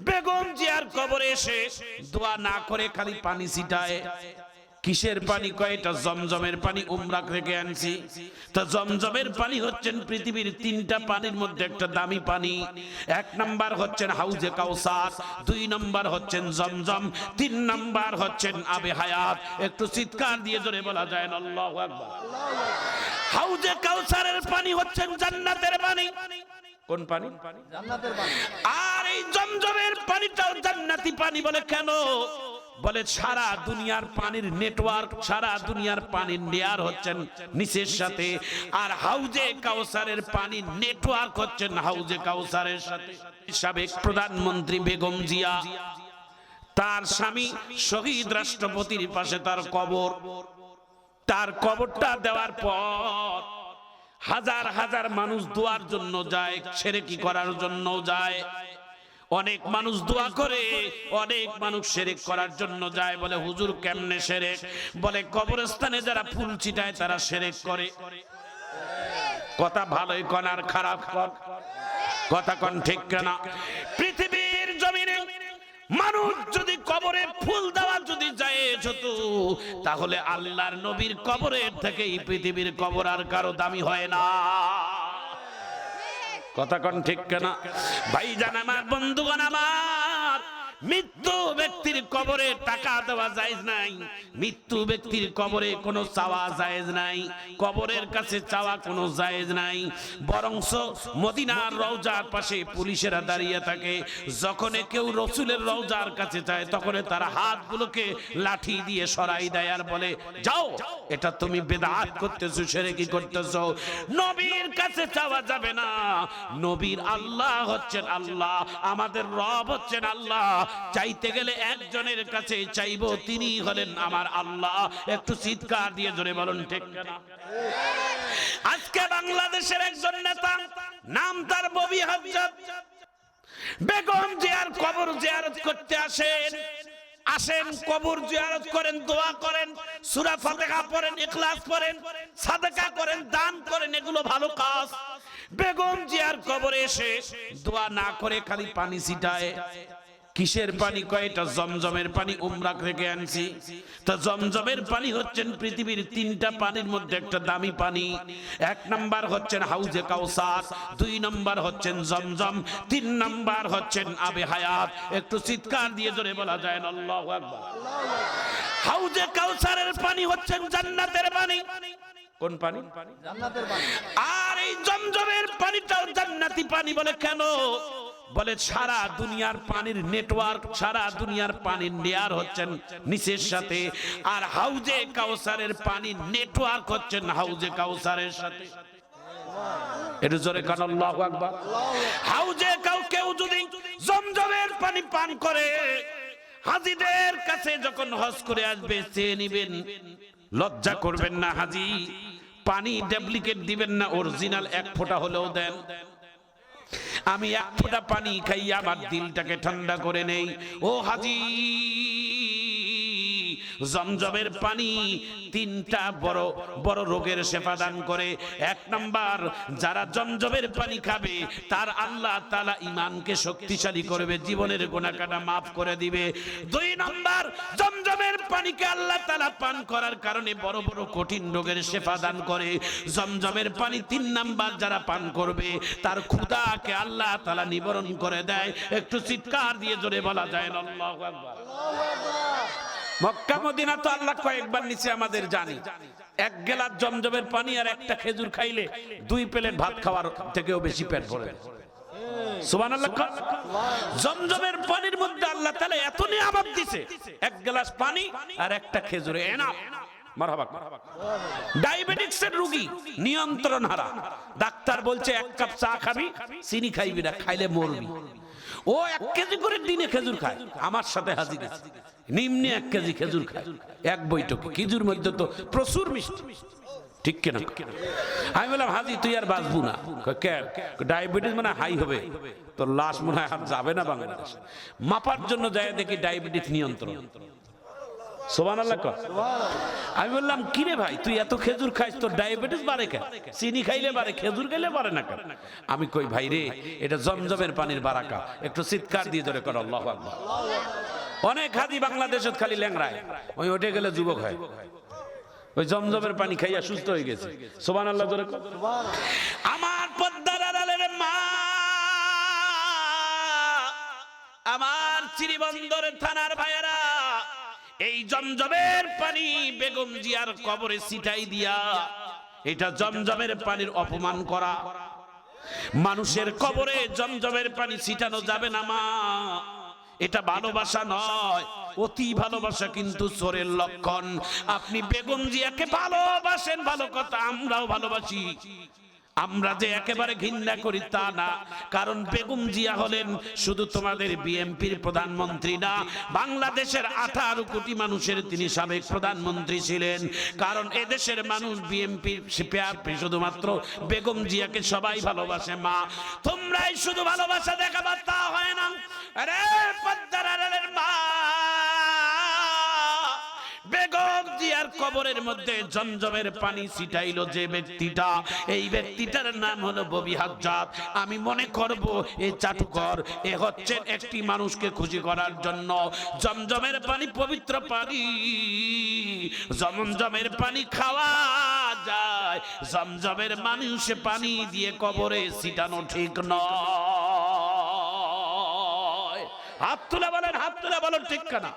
বেগম জিয়ার কবরে এসে দোয়া না করে খালি পানি ছিটায়। কিসের পানি? কয়টা জমজমের পানি উমরা থেকে আনছি। তা জমজমের পানি হচ্ছেন পৃথিবীর তিনটা পানির মধ্যে একটা দামি পানি। এক নাম্বার হচ্ছেন হাউজে কাউসার, দুই নাম্বার হচ্ছেন জমজম, তিন নাম্বার হচ্ছেন আবে হায়াত। একটু চিৎকার দিয়ে জোরে বলা যায় না আল্লাহু আকবার। হাউজে কাউসারের পানি হচ্ছেন জান্নাতের পানি। কোন পানি? জান্নাতের পানি। আর এই জমজমের পানিটাও জান্নাতি পানি। বলে কেন? বলে সারা দুনিয়ার পানির নেটওয়ার্ক, সারা দুনিয়ার পানির লেয়ার হচ্ছেন নিচের সাথে, আর হাউজে কাউসারের পানির নেটওয়ার্ক হচ্ছেন হাউজে কাউসারের সাথে। সাবেক প্রধানমন্ত্রী বেগম জিয়া, তার স্বামী শহীদ রাষ্ট্রপতির পাশে তার কবর। তার কবরটা দেওয়ার পর হাজার হাজার মানুষ দোয়ার জন্য যায়, শিরকি করার জন্য যায়। অনেক মানুষ দোয়া করে, অনেক মানুষ শিরক করার জন্য যায়। বলে হুজুর কেমনে শিরক? বলে কবরস্থানে যারা ফুল ছিটায় তারা শিরক করে। কথা ভালোই কন আর খারাপ কন, কথা কন ঠিক না? পৃথিবীর জমিনে মানুষ যদি কবরে ফুল দেওয়া যদি জায়েজ হতো, তাহলে আল্লাহর নবীর কবরের থেকে এই পৃথিবীর কবর আর কারো দামি হয় না। কথা কন ঠিক না? ভাইজান আমার, বন্ধুগণ আমার, মৃত্যু ব্যক্তির কবরে টাকা দেওয়া জায়েজ নাই, মৃত্যু ব্যক্তির কবরে কোনো চাওয়া জায়েজ নাই, কবরের কাছে চাওয়া কোনো জায়েজ নাই। বরংস মদিনার রওজার পাশে পুলিশেরা দাঁড়িয়ে থাকে। যখন কেউ রাসূলের রওজার কাছে যায় তখন তারা হাতগুলোকে লাঠি দিয়ে সরাই দেয় আর বলে, যাও, এটা তুমি বেদাত করতেছো, শিরকি করতেছো। নবীর কাছে চাওয়া যাবে না। নবীর আল্লাহ হচ্ছেন আল্লাহ, আমাদের রব হচ্ছেন আল্লাহ। চাইতে গেলে একজনের কাছে চাইবো, তিনি হলেন আমার আল্লাহ। একটু চিৎকার দিয়ে জোরে বলুন ঠিক না? আজকে বাংলাদেশের একজন নেতা, নাম তার ববি হযরত, বেগম জিয়ার কবর জিয়ারত করতে আসেন, কবর জিয়ারত করেন, দোয়া করেন, সূরা ফাতিহা পড়েন, ইখলাস পড়েন, সাদকা করেন, দান করেন, এগুলো ভালো কাজ। বেগম জিয়ার কবরে এসে দোয়া না করে খালি পানি ছিটায়। কিসের পানি? কয়টা জমজমের পানি উমরা থেকে আনছি। তা জমজমের পানি হচ্ছেন পৃথিবীর তিনটা পানির মধ্যে একটা দামি পানি। এক নাম্বার হচ্ছেন হাউজে কাউসার, দুই নাম্বার হচ্ছেন জমজম, তিন নাম্বার হচ্ছেন আবে হায়াত। একটু চিৎকার দিয়ে জোরে বলা যায় না আল্লাহু আকবার। হাউজে কাউসারের পানি হচ্ছেন জান্নাতের পানি। কোন পানি? জান্নাতের পানি। আর এই জমজমের পানিটাও জান্নাতি পানি। বলে কেন? বলে সারা দুনিয়ার পানির নেটওয়ার্ক, সারা দুনিয়ার পানির লেয়ার হচ্ছেন নিচের সাথে, আর হাউজে কাউসারের পানির নেটওয়ার্ক হচ্ছেন হাউজে কাউসারের সাথে। এটা জোরে কান আল্লাহু আকবার। হাউজে কেউ যদি জমজমের পানি পান করে, হাজীদের কাছে যখন হজ করে আসবে চেয়ে নিবেন, লজ্জা করবেন না হাজী, পানি ডুপ্লিকেট দিবেন না, অরিজিনাল এক ফোঁটা হলেও দেন। আমি এক ফোঁটা পানি খাইয়া আমার দিলটাকে ঠান্ডা করে নেই। ও হাজী, জমজমের পানি তিনটা বড় বড় রোগের শেফা দান করে। এক নাম্বার, যারা জমজমের পানি খাবে তার আল্লাহ তাআলা ঈমানকে শক্তিশালী করবে, জীবনের গুনাহ কাটা মাফ করে দিবে। দুই নাম্বার, জমজমের পানিকে আল্লাহ তাআলা পান করার কারণে বড় বড় কঠিন রোগের শেফা দান করে। জমজমের পানি তিন নাম্বার যারা পান করবে তার ক্ষুধাকে আল্লাহ তাআলা নিবারণ করে দেয়। একটু চিৎকার দিয়ে জোরে বলা যায় না আল্লাহু আকবার। মক্কা মদিনা তো আল্লাহ কয়েকবার নিচে আমাদের জানি। এক গেলাস জমজমের পানি আর একটা খেজুর খাইলে 2 প্লেট ভাত খাওয়ার থেকেও বেশি পেট ভরে। সুবহানাল্লাহ। জমজমের পানির মধ্যে আল্লাহ তাআলা এত নিয়ামত দিয়েছে, এক গ্লাস পানি আর একটা খেজুর এনাফ। মারহাবা। ডায়াবেটিসের রোগী নিয়ন্ত্রণ হারা, ডাক্তার বলছে 1 কাপ চা খাবি, চিনি খাইবি না, খাইলে মরবি। ও 1 কেজি করে দিনে খেজুর খায়। আমার সাথে হাজির আছে, নিম্নে 1 কেজি খেজুর খায় এক বৈঠকে। খেজুর মধ্যে তো প্রচুর মিষ্টি, ঠিক কিনা? আমি বললাম, হাজি তুই আর বাঁচবো না। ডায়াবেটিস মানে হাই হবে, তোর লাশ মনে হয় আর যাবে না বাংলাদেশ। মাপার জন্য যায়, দেখি ডায়াবেটিস নিয়ন্ত্রণ। সুবহানাল্লাহ কর। আমি বললাম কি রে ভাই, তুই এত খেজুর খাইস, তোর ডায়াবেটিস বাড়ে কেন? চিনি খাইলে বাড়ে, খেজুর খাইলে বাড়ে না কেন? আমি কই ভাই রে, এটা জমজমের পানির বারাকা। একটু চিৎকার দিয়ে ধরে কর আল্লাহু আকবার। অনেক হাজি বাংলাদেশত খালি ল্যাংড়ায়, ওই ওঠে গেলে যুবক হয়, ওই জমজমের পানি খাইয়া সুস্থ হয়ে গেছে। সুবহানাল্লাহ ধরে কর। আমার পদ্মার আড়ালের মা, আমার চিরিবন্দরের থানার ভাইয়েরা, এই জমজমের পানি বেগম জিয়ার কবরে ছিটাই দিয়া, এটা জমজমের পানির অপমান করা। মানুষের কবরে জমজমের পানি ছিটানো যাবে না মা, এটা ভালোবাসা নয়, অতি ভালোবাসা কিন্তু চোরের লক্ষণ। আপনি বেগম জিয়াকে ভালোবাসেন, ভালো কথা, আমরাও ভালোবাসি। আমরা যে একেবারে ঘৃণা করি তা না, কারণ বেগম জিয়া হলেন শুধু তোমাদের বিএনপির প্রধানমন্ত্রী না, বাংলাদেশের 18 কোটি মানুষের তিনি সাবেক প্রধানমন্ত্রী ছিলেন। কারণ এদেশের মানুষ বিএনপি শুধুমাত্র বেগম জিয়াকে সবাই ভালোবাসে মা। তোমরাই শুধু ভালোবাসা দেখাবার তা হয় না। আরে পদ্মার আড়ালের মা, বেগম জিয়ার কবরের মধ্যে জমজমের পানি ছিটাইলো যে ব্যক্তিটা, এই ব্যক্তিটার নাম হলো ববি হাজ্জাত। আমি মনে করব এই চাটুকর এ হচ্ছেন একটি মানুষকে খুশি করার জন্য জমজমের পানি, পবিত্র পানি, জমজমের পানি খাওয়া যায়, জমজমের মানুষ পানি দিয়ে কবরে ছিটানো ঠিক নয়। হাত তুলে বলেন, হাত তুলে বলেন ঠিক না?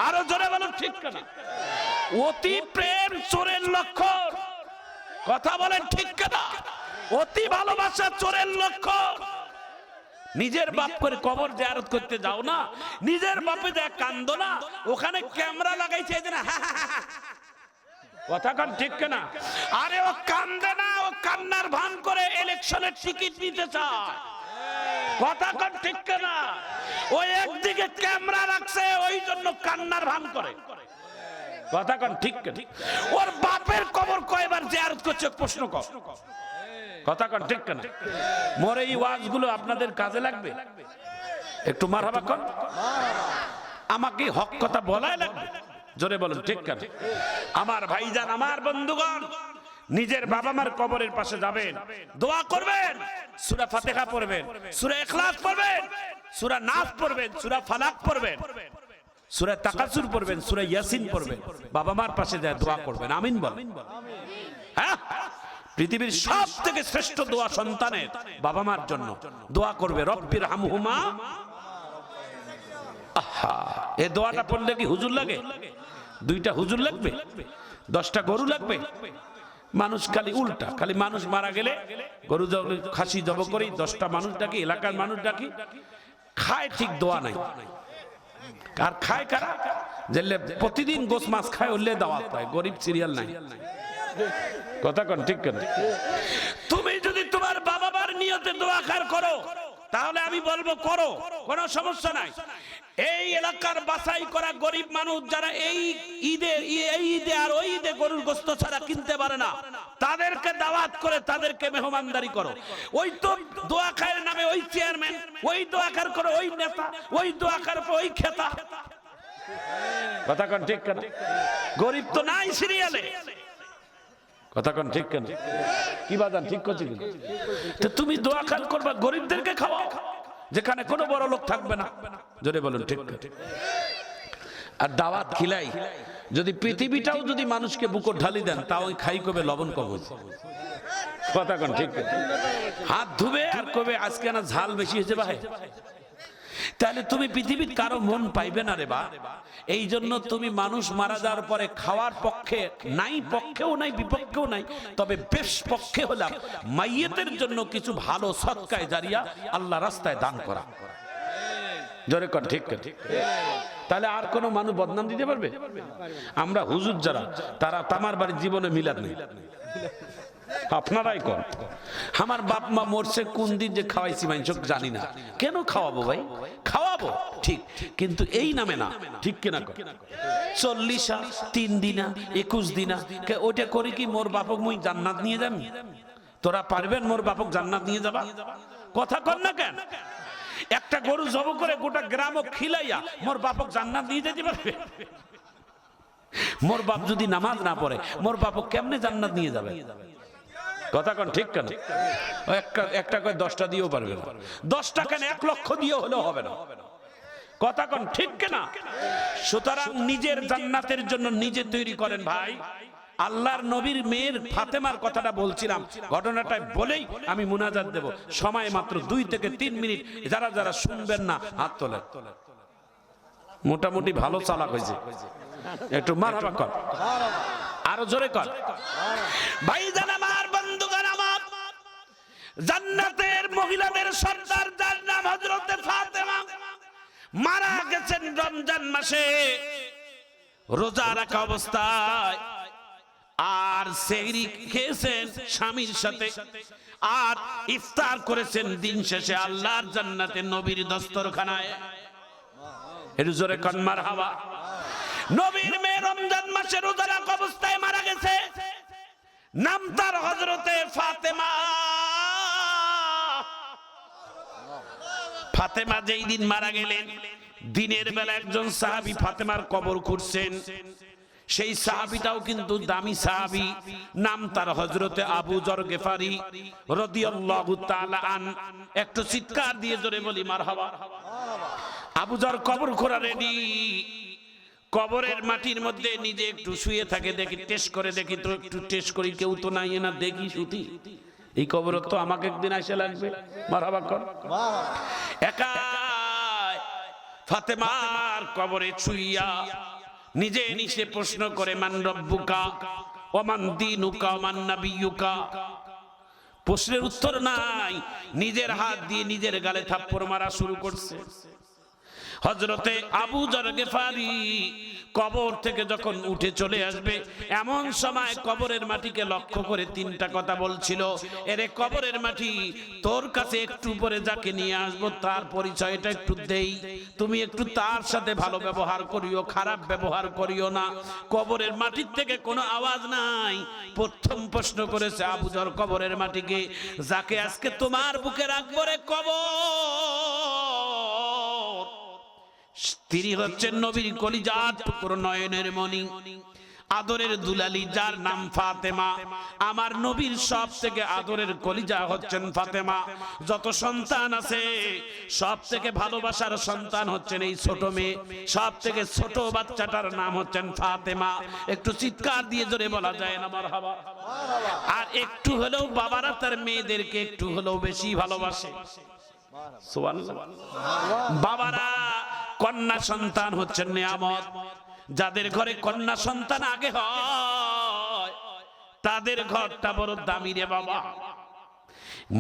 আরো জোরে বলেন ঠিক না? অতি প্রেম চোরের লক্ষণ। কথা বলেন ঠিক না? অতি ভালোবাসা চোরের লক্ষণ। নিজের বাপ করে কবর জিয়ারত করতে যাও না, নিজের বাপে যা কান্দো না, ওখানে ক্যামেরা লাগাইছে এদিন, কথা কান ঠিক না? আরে ও কান্দে না, ও কান্নার ভান করে ইলেকশনের টিকিট নিতে চায়। কথা কান ঠিক না? ও একদিকে ক্যামেরা রাখছে, ওই জন্য কান্নার ভান করে। কথা কান ঠিক না? ওর বাপের কবর কয়বার জিয়ারত করছে প্রশ্ন কর। কথা কান ঠিক না? মোর এই ওয়াজগুলো আপনাদের কাজে লাগবে, একটু মারহাবা কর। আমাকে হক কথা বলাই লাগবে, জোরে বলুন ঠিক না? আমার ভাইজান, আমার বন্ধুগণ, নিজের বাবা মার কবরের পাশে যাবেন, দোয়া করবেন, সূরা ফাতিহা পড়বেন, সূরা ইখলাস পড়বেন, সূরা নাস পড়বেন, সূরা ফালাক পড়বেন, সূরা তাকাসুর পড়বেন, সূরা ইয়াসিন পড়বেন, বাবা মার পাশে যায় দোয়া করবেন। আমিন বল। হ্যাঁ, পৃথিবীর সবথেকে শ্রেষ্ঠ দোয়া সন্তানের বাবা মার জন্য দোয়া করবে, রব্বির হামহুমা। আহা, এই দোয়াটা পড়লে কি হুজুর লাগে? 2টা হুজুর লাগবে? 10টা গরু লাগবে? মানুষ খালি উল্টা, খালি মানুষ মারা গেলে গরু খাসি জব করি, 10টা মানুষ ডাকি, এলাকার মানুষ ডাকি, খায় ঠিক দোয়া নাই। আর খায় কারা? যেলে প্রতিদিন গোস মাছ খায়, উল্লে দাওয়াত পায়, গরিব সিরিয়াল নাই। কথা কন ঠিক কেন? তুমি যদি তোমার বাবা মার নিয়তে দোয়া খার করো, তাহলে আমি বলবো করো, কোনো সমস্যা নাই। এই এলাকার বাছাই করা গরিব মানুষ যারা এই ঈদে আর ওই ঈদে গরুর গোশত ছাড়া কিনতে পারে না, তাদেরকে দাওয়াত করে তাদেরকে মেহমানদারি করো। ওই তো দোয়া খায়ের নামে ওই চেয়ারম্যান, ওই দোয়া খার করে ওই নেতা, ওই দোয়া খার ওই খেতা। কথা কন ঠিক কেন? গরিব তো নাই সিরিয়ালে। কথা কন ঠিক কেন? কি বাজান ঠিক করছি? তো তুমি দোয়া খান করবা, গরিবদেরকে খাওয়াও, যেখানে কোনো বড় লোক থাকবে না। জোরে বলুন ঠিক। আর দাওয়াত খিলাই, যদি পৃথিবীটাও যদি মানুষকে বুকর ঢালি দেন, তাও খাই কবে লবণ কবজ। কথা কন ঠিক। হাত ধুবে আর কবে আজকে না ঝাল বেশি হয়েছে ভাই। তাহলে তুমি পৃথিবীর কারো মন পাইবে না রে বা। এই জন্য তুমি মানুষ মারা যাওয়ার পরে খাওয়ার পক্ষে নাই, পক্ষেও নাই, বিপক্ষেও নাই, তবে বেশ পক্ষে হলাম মাইয়েতের জন্য কিছু ভালো সদকায়ে জারিয়া আল্লাহ রাস্তায় দান করা। জোরে কর ঠিক। তাহলে আর কোন মানুষ বদনাম দিতে পারবে? আমরা হুজুর যারা, তারা তামার বাড়ির জীবনে মিলাদ নেই। আপনারাই কর। আমার বাপ মা মরছে কোন দিন যে খাওয়াইছি মানুষ জানি না, কেন খাওয়াবো ভাই? খাওয়াবো ঠিক, কিন্তু এই নামে না, ঠিক কিনা? 40 3 দিনা 21 দিনা ওইটা করি কি মোর বাপক মুই জান্নাত নিয়ে যাবি? তোরা পারবেন মোর বাপক জান্নাত নিয়ে যাবা? কথা কর না কেন? একটা গরু জব করে গোটা গ্রামও খিলাইয়া মোর বাপক জান্নাত নিয়ে যেতে পারবে? মোর বাপ যদি নামাজ না পড়ে মোর বাপ কেমনে জান্নাত নিয়ে যাবে? কথা কোন ঠিক কেন? একটা কয় 10টা দিয়েও পারবে না, 10টা কেন 1 লক্ষ দিয়েও হলেও হবে না। কথা কোন ঠিক কেনা? সুতরাং নিজের জান্নাতের জন্য নিজে তৈরি করেন ভাই। আল্লাহর নবীর মেয়ের ফাতেমার কথাটা বলছিলাম, ঘটনাটা বলেই আমি মুনাজাত দেব। সময় মাত্র 2 থেকে 3 মিনিট। যারা যারা শুনবেন না হাত তোলেন। মোটামুটি ভালো চালাক হয়েছে, একটু মারহাবা কর, আরো জোরে কর। ভাইজান আমার, বন্ধুগণ আমার, জান্নাতের মহিলাদের সর্দার যার নাম হযরতে ফাতেমা মারা গেছেন রমজান মাসে রোজা রাখা অবস্থায়। আর সেহরি খেয়েছেন স্বামীর সাথে, আর ইফতার করেছেন দিন শেষে আল্লাহর জান্নাতে নবীর দস্তরখানায়। একটু জোরে কন মারহাবা। নবীর মেয়ে রমজান মাসে রোজা রাখা অবস্থায় মারা গেছে। নাম তার হযরতে ফাতেমা। ফাতেমা যেই দিন মারা গেলেন, দিনের বেলা একজন সাহাবী ফাতেমার কবর খুঁড়ছেন। সেই সাহাবীটাও কিন্তু দামি সাহাবী, নাম তার হযরতে আবু যর গেফারি রাদিয়াল্লাহু তাআলা আন। একটু চিৎকার দিয়ে জোরে বলি মারহাবা। আবু যর কবর খোঁড়া রেডি। কবরের মাটির মধ্যে নিজে একটু শুয়ে থাকে, দেখি টেস্ট করে দেখি তো, একটু টেস্ট করি, কেউ তো নাই না, দেখি শুতি এই কবর তো আমাকে একদিন আসে লাগবে। মারহাবা কর। একা ফাতেমার কবরে ছুঁইয়া নিজে নিজে প্রশ্ন করে, মান রব্বুকা ওয়া মান দীনুকা ওয়া মান নাবিয়্যুকা। প্রশ্নের উত্তর নাই, নিজের হাত দিয়ে নিজের গালে থাপ্পড় মারা শুরু করছে। হযরতে আবু যর গেফারি কবর থেকে যখন উঠে চলে আসবে, এমন সময় কবরের মাটিকে লক্ষ্য করে 3টা কথা বলছিল। এরে কবরের মাটি, তোর কাছে একটু পরে যাকে নিয়ে আসবো তার পরিচয়টা একটু দেই, তুমি একটু তার সাথে ভালো ব্যবহার করিও, খারাপ ব্যবহার করিও না। কবরের মাটির থেকে কোনো আওয়াজ নাই। প্রথম প্রশ্ন করেছে আবু যর কবরের মাটিকে, যাকে আজকে তোমার বুকে রাখবো রে কবর, তিনি হচ্ছেন নবীর কলিজার টুকরো, নয়নের মণি, আদরের দুলালি, যার নাম ফাতেমা। আমার নবীর সব থেকে আদরের কলিজা হচ্ছেন ফাতেমা। যত সন্তান আছে সব থেকে ভালোবাসার সন্তান হচ্ছেন এই ছোট মেয়ে। সব থেকে ছোট বাচ্চাটার নাম হচ্ছেন ফাতেমা। একটু চিৎকার দিয়ে জোরে বলা যায় না মারহাবা? আর একটু হলেও বাবারা তার মেয়েদেরকে একটু হলেও বেশি ভালোবাসে। সুবহানাল্লাহ। বাবারা, কন্যা সন্তান হচ্ছেন নিয়ামত। যাদের ঘরে কন্যা সন্তান আগে হয় তাদের ঘরটা বড় দামি রে বাবা।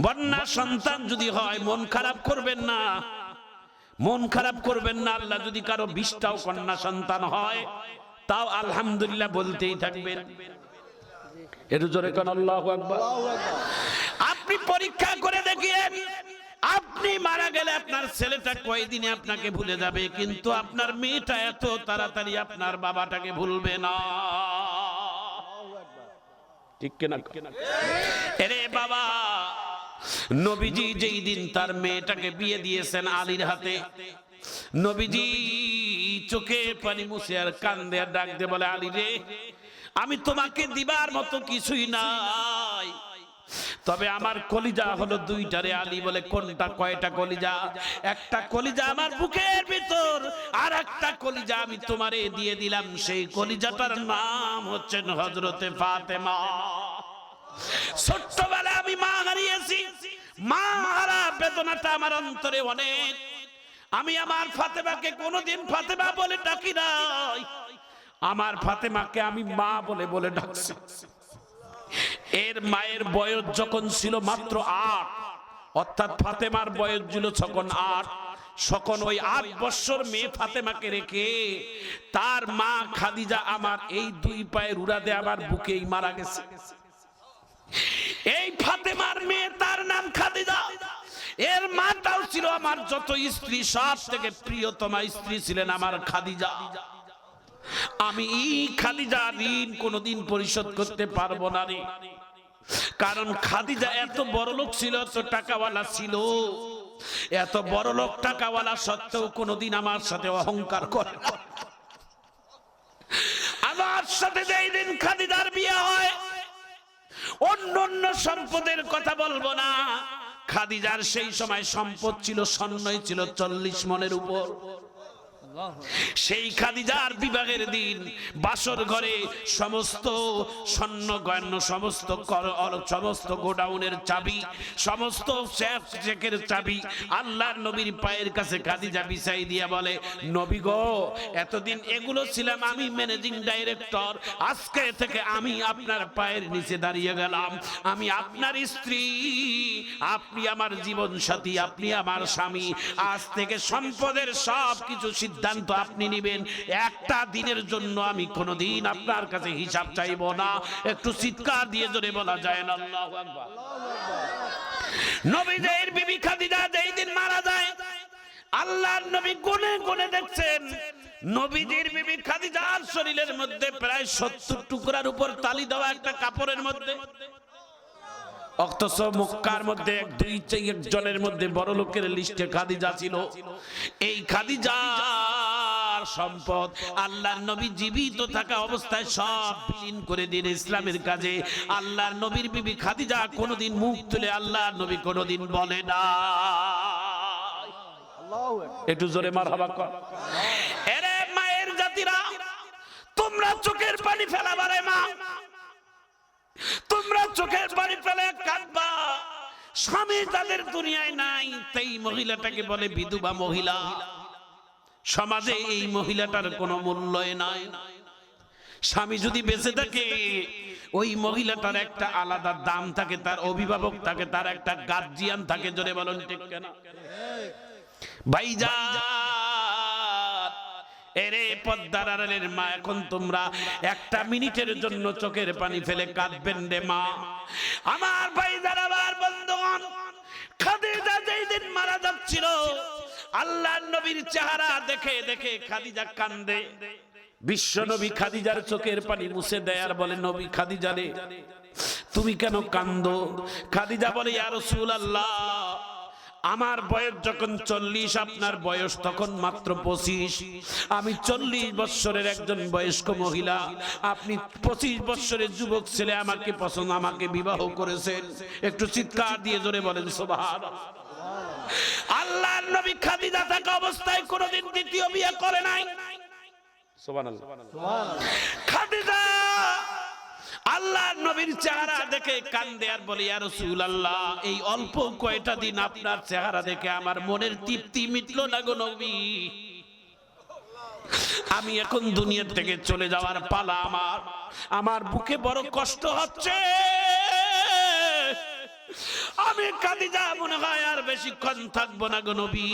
কন্যা সন্তান যদি হয় মন খারাপ করবেন না, মন খারাপ করবেন না। আল্লাহ যদি কারো 20টাও কন্যা সন্তান হয় তাও আলহামদুলিল্লাহ বলতেই থাকবেন। একটু জোরে কোন আল্লাহু আকবার। আপনি পরীক্ষা করে দেখিয়েন, আপনি মারা গেলে আপনার ছেলেটা কয়দিনে আপনাকে ভুলে যাবে, কিন্তু আপনার মেয়েটা এত তাড়াতাড়ি আপনার বাবাটাকে ভুলবে না। ঠিক কিনা? আরে বাবা, নবীজি যেই দিন তার মেয়েটাকে বিয়ে দিয়েছেন আলীর হাতে, নবীজি চোখে পানি মুছে আর কান্দে আর ডাক দিয়ে বলে, আলী রে, আমি তোমাকে দিবার মতো কিছুই নাই, তবে আমার কলিজা হলো 2টা রে। আলী বলে, কোনটা? কয়টা কলিজা? একটা কলিজা আমার বুকের ভিতর, আর একটা কলিজা আমি তোমারে দিয়ে দিলাম। সেই কলিজাটার নাম হচ্ছে হযরতে ফাতেমা। ছোট্টবেলায় আমি মা হারিয়েছি, মা হারা বেদনাটা আমার অন্তরে অনেক। আমি আমার ফাতেমাকে কোনোদিন ফাতেমা বলে ডাকি নাই, আমার ফাতেমাকে আমি মা বলে বলে ডাকছি। এর মায়ের বয়স যখন ছিল মাত্র 8, অর্থাৎ ফাতেমার বয়স ছিল যখন 8, তখন ওই 8 বছর মেয়ে ফাতেমাকে রেখে তার মা খাদিজা আমার এই 2 পায়ের উড়াদে আমার বুকেই মারা গেছে। এই ফাতেমার মেয়ে, তার নাম খাদিজা। এর মাটাও ছিল আমার যত স্ত্রী সব থেকে প্রিয়তমা স্ত্রী ছিলেন আমার খাদিজা। আমি এই খাদিজা ঋণ কোনোদিন পরিশোধ করতে পারবো না রে, কারণ খাদিজা এত বড় লোক ছিল, এত টাকাওয়ালা ছিল, এত বড় লোক টাকাওয়ালা সত্ত্বেও কোনোদিন আমার সাথে অহংকার করে না। আমার তার সাথে যেই দিন খাদিজার বিয়ে হয়, অন্য সম্পদের কথা বলবো না, খাদিজার সেই সময় সম্পদ ছিল, স্বর্ণই ছিল 40 মণের উপর। সেই খাদিজার বিবাহের দিন বাসর ঘরে সমস্ত স্বর্ণ গয়না, সমস্ত গোডাউনের চাবি, সমস্ত শেখের চাবি আল্লাহর নবীর পায়ের কাছে খাদিজা বিছাই দিয়া বলে, নবী গো, এতদিন এগুলো ছিলাম আমি ম্যানেজিং ডাইরেক্টর, আজকে থেকে আমি আপনার পায়ের নিচে দাঁড়িয়ে গেলাম, আমি আপনার স্ত্রী, আপনি আমার জীবন সাথী, আপনি আমার স্বামী, আজ থেকে সম্পদের সব কিছু সিদ্ধান্ত আপনি নেবেন, একটা দিনের জন্য আমি কোনোদিন আপনার কাছে হিসাব চাইব না। একটু চিৎকার দিয়ে জোরে বলা যায় না আল্লাহু আকবার। নবীদের বিবি খাদিজা যেই দিন মারা যায়, আল্লাহর নবী গুনে গুনে দেখছেন নবীজির বিবি খাদিজার শরীরের মধ্যে প্রায় 70 টুকরার উপর তালি দেওয়া একটা কাপড়ের মধ্যে, অথচ মক্কার মধ্যে 2-4 জনের মধ্যে বড় লোকের লিস্টে খাদিজা ছিল। এই খাদিজার সম্পদ আল্লাহর নবী জীবিত থাকা অবস্থায় সব বিলীন করে দিন ইসলামের কাজে। আল্লাহর নবীর বিবি খাদিজা কোনোদিন মুখ তুলে আল্লাহর নবী কোনোদিন বলে না। একটু জোরে মারহাবা কর। এরে মায়ের জাতিরা, তোমরা চোখের পানি ফেলাবারে মা, তোমরা চোখের পানি ফেলে কাঁদবা, স্বামী তাদের দুনিয়ায় নাই, তাই মহিলাটাকে বলে বিধবা মহিলা। সমাজে এই মহিলাটার কোনো মূল্যই নাই। স্বামী যদি বেঁচে থাকে, ওই মহিলাটার একটা আলাদা দাম থাকে, তার অভিভাবক থাকে, তার একটা গার্জিয়ান থাকে। জোরে বলুন ঠিক কেন ভাইজান? এরে পদ্মার আড়ালের মা, এখন তোমরা একটা মিনিটের জন্য চোখের পানি ফেলে কাঁদবেন রে মা। আমার ভাইজান, আমার বন্ধুগণ, খাদিজা যেই দিন মারা যাচ্ছিল, আল্লাহর নবীর চেহারা দেখে দেখে খাদিজা কান্দে। বিশ্ব নবী খাদিজার চোখের পানি মুছে দেয় আর বলে, নবী খাদিজা রে, তুমি কেন কান্দো? খাদিজা বলে, ইয়া রাসূলুল্লাহ, আমার বয়স যখন 40, আপনার বয়স তখন মাত্র 25। আমি 40 বছরের একজন বয়স্ক মহিলা, আপনি 25 বছরের যুবক ছেলে, আমাকে পছন্দ, আমাকে বিবাহ করেছেন। একটু চিৎকার দিয়ে জোরে বলেন সুবহানাল্লাহ। আল্লাহর নবী খাদিজা থাকা অবস্থায় কোনোদিন দ্বিতীয় বিয়ে করে নাই। সুবহানাল্লাহ। খাদিজা আল্লাহর নবীর চেহারা দেখে কান্দে আর বলে, ইয়া রাসূলুল্লাহ, এই অল্প কয়টা দিন আপনার চেহারা দেখে আমার মনের তৃপ্তি মিটলো না গো নবী। আমি এখন দুনিয়া থেকে চলে যাওয়ার পালা আমার। আমার বুকে বড় কষ্ট হচ্ছে। আমি খাদিজা মনে হয় আর বেশিক্ষণ থাকবো না গো নবী।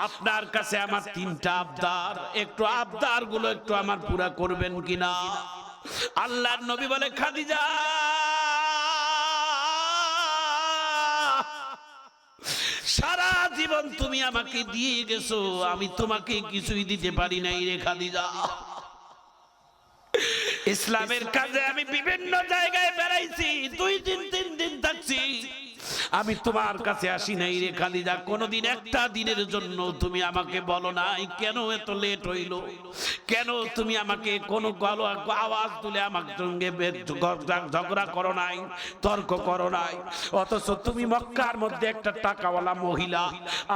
আপনার কাছে আমার 3টা আবদার, একটু আবদার গুলো একটু আমার পুরা করবেন কিনা? আল্লাহর নবী বলে, খাদিজা, সারা জীবন তুমি আমাকে দিয়ে গেছো, আমি তোমাকে কিছুই দিতে পারি নাই রে খাদিজা। ইসলামের কাজে আমি বিভিন্ন জায়গায় বেড়াইছি, 2 দিন 3 দিন থাকছি, আমি তোমার কাছে আসি নাই রে খাদিজা। কোনদিন একটা দিনের জন্য তুমি আমাকে বলো নাই কেন এত লেট হইল, কেন তুমি আমাকে কোনো আওয়াজ তুলে আমার সঙ্গে ঝগড়া করো নাই, তর্ক করো নাই। অথচ তুমি মক্কার মধ্যে একটা টাকাওয়ালা মহিলা,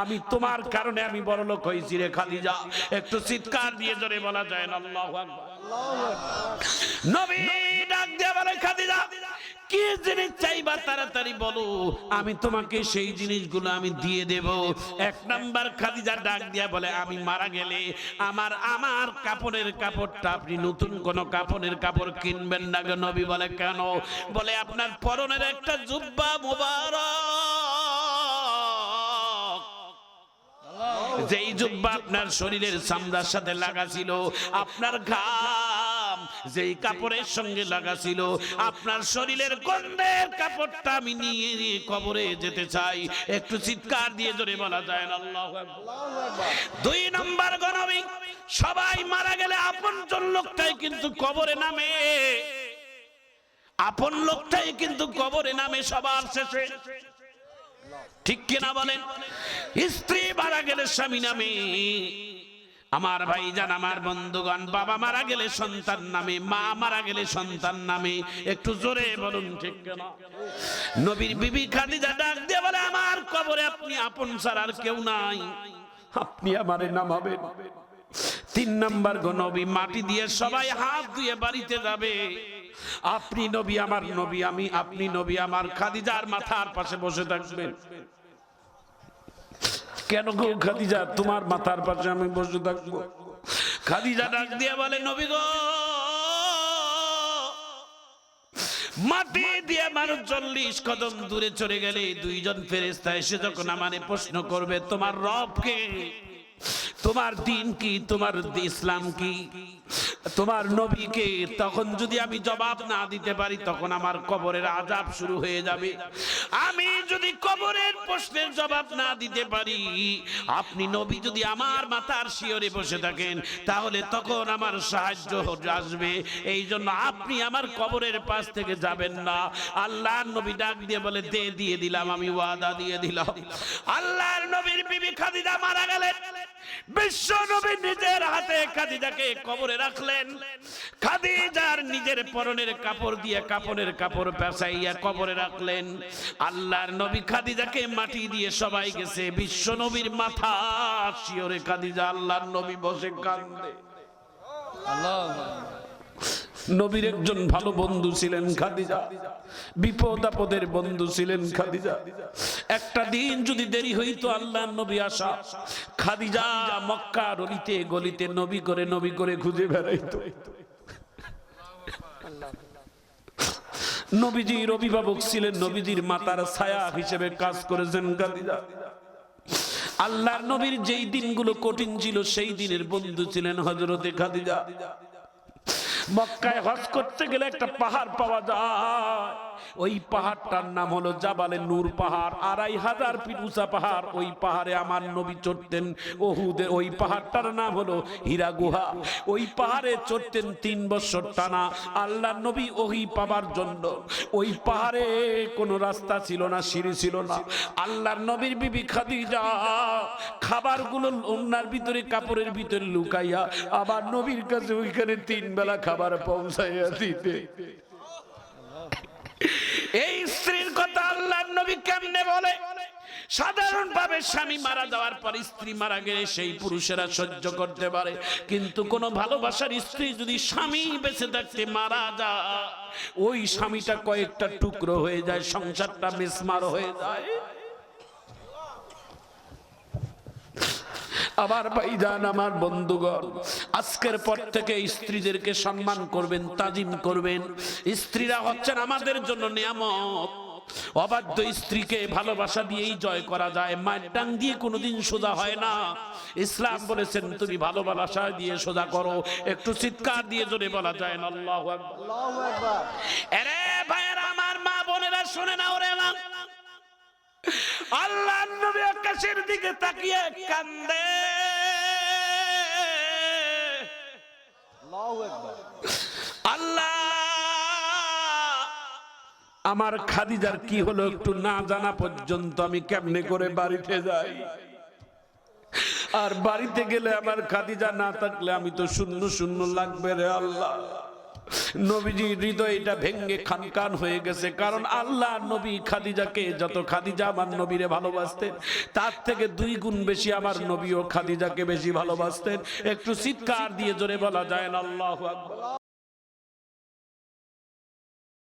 আমি তোমার কারণে আমি বড় লোক হয়েছি রে খাদিজা। একটু চিৎকার দিয়ে জোরে বলা যায় না আল্লাহু আকবার। নবী ডাক দিয়ে বলে, খাদিজা, কি জিনিস চাইবা তাড়াতাড়ি বলো, আমি তোমাকে সেই জিনিসগুলো আমি দিয়ে দেব। 1 নাম্বার খাদিজা ডাক দিয়া বলে, আমি মারা গেলে আমার কাপড়ের কাপড়টা আপনি নতুন কোন কাপড়ের কাপড় কিনবেন না গো নবী। বলে, কেন? বলে, আপনার পরনের একটা জুব্বা মোবারক, যেই জুব্বা আপনার শরীরের চামড়ার সাথে লাগা ছিল, আপনার ঘাম যেই কাপড়ের সঙ্গে লাগা ছিল, আপনার শরীরের গন্ধের কাপড়টা আমি নিয়ে কবরে যেতে চাই। একটু চিৎকার দিয়ে জোরে বলা যায় না আল্লাহু আকবার। 2 নম্বর গণবী, সবাই মারা গেলে আপনজন লোকটাই কিন্তু কবরে নামে, আপন লোকটাই কিন্তু কবরে নামে সবার শেষে, ঠিক কিনা বলেন? স্ত্রী মারা গেলে স্বামী নামে, আমার ভাইজান, আমার বন্ধুগণ, বাবা মারা গেলে সন্তান নামে, মা মারা গেলে সন্তান নামে। একটু জোরে বলুন ঠিক কিনা? নবীর বিবি খাদিজা ডাক দিয়ে বলে, আমার কবরে আপনি আপন ছাড়া আর কেউ নাই, আপনি আমারে নামাবেন। 3 নাম্বার গো, নবী মাটি দিয়ে সবাই হাত ধুয়ে বাড়িতে যাবে। আপনি নবী, আমার নবী, আমি আপনি নবী আমার। খাদিজার মাথার পাশে বসে থাকবেন। কেন গো খাদিজা, তোমার মাথার পাশে আমি বসে থাকবো? খাদিজা ডাক দিয়ে বলে, নবী গো, মাটি দিয়ে মানুষ 40 কদম দূরে চলে গেলে 2 জন ফেরেশতা এসে যখন আমারে প্রশ্ন করবে, তোমার রব কে, তোমার দিন কি, তোমার ইসলাম কি, তোমার নবী কে, তখন যদি আমি জবাব না দিতে পারি তখন আমার কবরের আযাব শুরু হয়ে যাবে। আমি যদি কবরের প্রশ্নের জবাব না দিতে পারি, আপনি নবী যদি আমার মাথার শিয়রে বসে থাকেন, তাহলে তখন আমার সাহায্য আসবে। এই জন্য আপনি আমার কবরের পাশ থেকে যাবেন না। আল্লাহর নবী ডাক দিয়ে বলে, দিয়ে দিলাম, আমি ওয়াদা দিয়ে দিলাম। আল্লাহর নবীর বিবি খাদিজা মারা গেলেন। বিশ্ব নবী নিজের হাতে খাদিজাকে কবরে রাখলেন। খাদিজার নিজের পরনের কাপড় দিয়ে কাপড়ের কাপড় পেঁচাইয়া কবরে রাখলেন। আল্লাহর নবী খাদিজাকে মাটি দিয়ে সবাই গেছে। বিশ্ব নবীর মাথা শিওরে খাদিজা, আল্লাহর নবী বসে কান্দে। নবীর একজন ভালো বন্ধু ছিলেন খাদিজা, বিপদ আপদের বন্ধু ছিলেন খাদিজা। একটা দিন যদি দেরি হইতো আল্লাহর নবী আসা, খাদিজা মক্কার অলিতে গলিতে নবী করে খুঁজে বেড়াইতো। নবীজির অভিভাবক ছিলেন, নবীজির মাতার ছায়া হিসেবে কাজ করেছেন খাদিজা। আল্লাহর নবীর যেই দিনগুলো কঠিন ছিল সেই দিনের বন্ধু ছিলেন হযরতে খাদিজা। মক্কায় হজ করতে গেলে একটা পাহাড় পাওয়া যায়, ওই পাহাড়টার নাম হলো জাবালে নূর পাহাড়। 2500 ফিট উঁচা পাহাড়। ওই পাহাড়ে আমার নবী চড়তেন। ওহুদের ওই পাহাড়টার নাম হলো হীরা গুহা। ওই পাহাড়ে চড়তেন 3 বছর টানা। আল্লাহর নবী ওহী পাবার জন্য ওই পাহাড়ে কোনো রাস্তা ছিল না, সিঁড়ি ছিল না। আল্লাহর নবীর বিবি খাদিজা খাবারগুলো ওনার ভিতরে কাপড়ের ভিতরে লুকাইয়া আবার নবীর কাছে ওইখানে 3 বেলা খাবার পৌঁছাইয়া দিতে। এই স্ত্রীর কথা আল্লাহর নবী কেমনে বলে? সাধারণভাবে স্বামী মারা যাওয়ার পর স্ত্রী মারা গেলে সেই পুরুষেরা সহ্য করতে পারে, কিন্তু কোন ভালোবাসার স্ত্রী যদি স্বামী বেঁচে থাকতে মারা যায়, ওই স্বামীটা কয়েকটা টুকরো হয়ে যায়, সংসারটা মিসমার হয়ে যায়। আমার ভাইজান, আমার বন্ধুগণ, আজকের পর থেকে স্ত্রীদেরকে সম্মান করবেন, তাজিম করবেন। স্ত্রীরা হচ্ছেন আমাদের জন্য নিয়ামত। অবাধ্য স্ত্রীকে ভালোবাসা দিয়েই জয় করা যায়, মায়ের ডাং দিয়ে কোনোদিন সোজা হয় না। ইসলাম বলেছেন তুমি ভালোবাসা দিয়ে সোজা করো। একটু চিৎকার দিয়ে জোরে বলা যায় না আল্লাহু আকবার, আল্লাহু আকবার। আরে ভাইয়েরা, আমার মা বোনেরা শুনে নাও রে মা, আল্লাহর নবী আকাশের দিকে তাকিয়ে কান্দে। আল্লাহু আকবার। আল্লাহ, আমার খাদিজার কি হলো একটু না জানা পর্যন্ত আমি কেমনে করে বাড়িতে যাই? আর বাড়িতে গেলে আমার খাদিজা না থাকলে আমি তো শূন্য শূন্য লাগবে রে আল্লাহ। নবীজির হৃদয়টা ভেঙ্গে খানখান হয়ে গেছে, কারণ আল্লাহ নবী খাদিজাকে, যত খাদিজা আমার নবীরে ভালোবাসতেন তার থেকে 2 গুণ বেশি আমার নবীও খাদিজাকে বেশি ভালোবাসতেন। একটু চিৎকার দিয়ে জোরে বলা যায় না আল্লাহু আকবার।